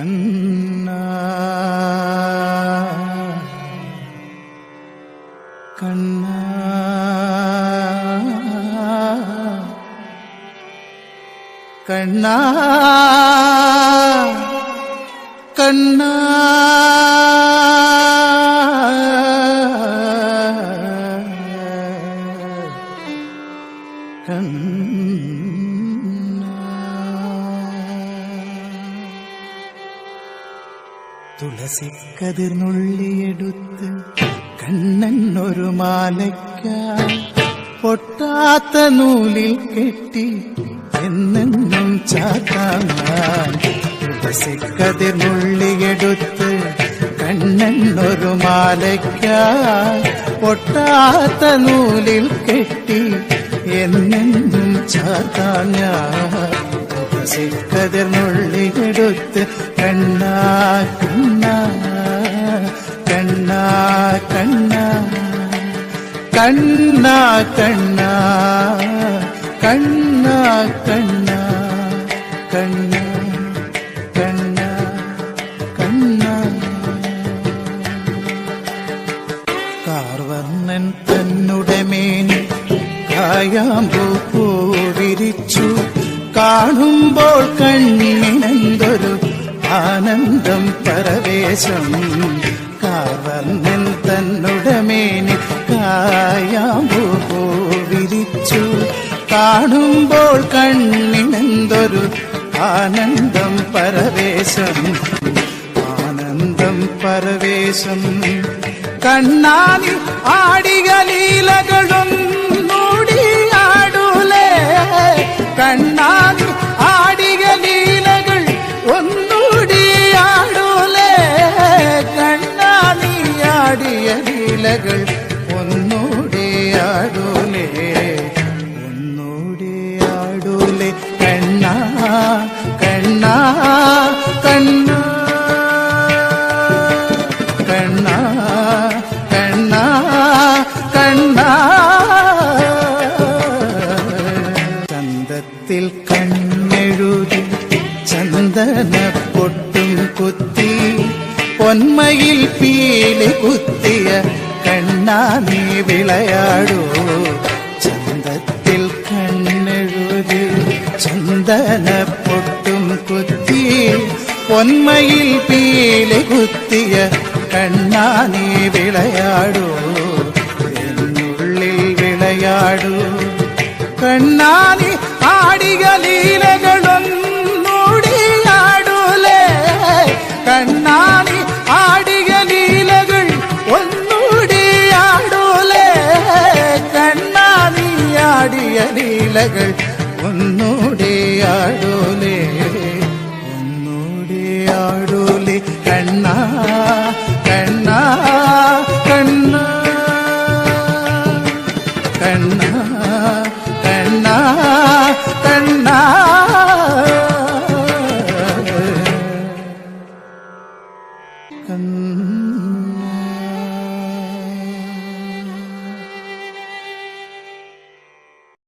കണ്ണാ കണ്ണാ കണ്ണാ തുളസിക്കതിർന്നുള്ളിയെടുത്ത് കണ്ണൻ ഒരു മാലയ്ക്കായി പൊട്ടാത്ത നൂലിൽ കെട്ടി എന്നെന്നും ചാത്താൻ. തുളസിക്കതിർന്നുള്ളിയെടുത്ത് കണ്ണൻ ഒരു മാലയ്ക്കായി പൊട്ടാത്ത നൂലിൽ കെട്ടി എന്നെന്നും ചാത്താൻ ഞാൻ. തുളസിക്കതിർന്നുള്ളിയെടുത്ത് കണ്ണാ കണ്ണാ കണ്ണാ കണ്ണാ കണ്ണാ കണ്ണാ കണ്ണാ കണ്ണാ കണ്ണാ കണ്ണാ കണ്ണാ. കാർവർണ്ണൻ തന്നുടമേനി കായാമ്പൂ വിരിച്ചു കാണുമ്പോൾ കണ്ണിനെന്തൊരു ആനന്ദം പരവേശം. കാർവർണ്ണൻ തന്നുടമേനി കായാമ്പൂ വിരിച്ചു കാണുമ്പോൾ കണ്ണിനെന്തൊരു ആനന്ദം പരവേശം. ആനന്ദം പരവേശം. കണ്ണാനി ആടിയ ലീലകളൊന്നൂടിയാടൂലേ. കണ്ണാനി ആടിയ ലീലകൾ ഒന്നൂടിയാടൂലേ. കണ്ണാനി ആടിയ ലീലകൾ ഒന്നൂടിയാടൂലേ. ഒന്നൂടിയാടൂലേ. കണ്ണാ കണ്ണാ കണ്ണാ കണ്ണാ കണ്ണാ കണ്ണാ. ചന്തത്തിൽ കണ്ണെഴുതി ചന്ദന പൊട്ടും കുത്തി പൊന്മയിൽ പീലി കുത്തിയ കണ്ണാ നീ വിളയാടൂ. ചന്തത്തിൽ കണ്ണെഴുതി ചന്ദന പൊട്ടും കുത്തി പൊന്മയിൽ പീലി കുത്തിയ കണ്ണാ നീ വിളയാടൂ. എന്നുള്ളിൽ വിളയാടൂ. കണ്ണാ നീ ആടിയ ലീലകളൊന്നൂടിയാടൂലേ. കണ്ണാ നീ ആടിയ ലീലകൾ ഒന്നൂടിയാടൂലേ. കണ്ണാ നീ ആടിയ ലീലകൾ ഒന്നൂടിയാടൂലേ. ഒന്നൂടിയാടൂലേ. കണ്ണാ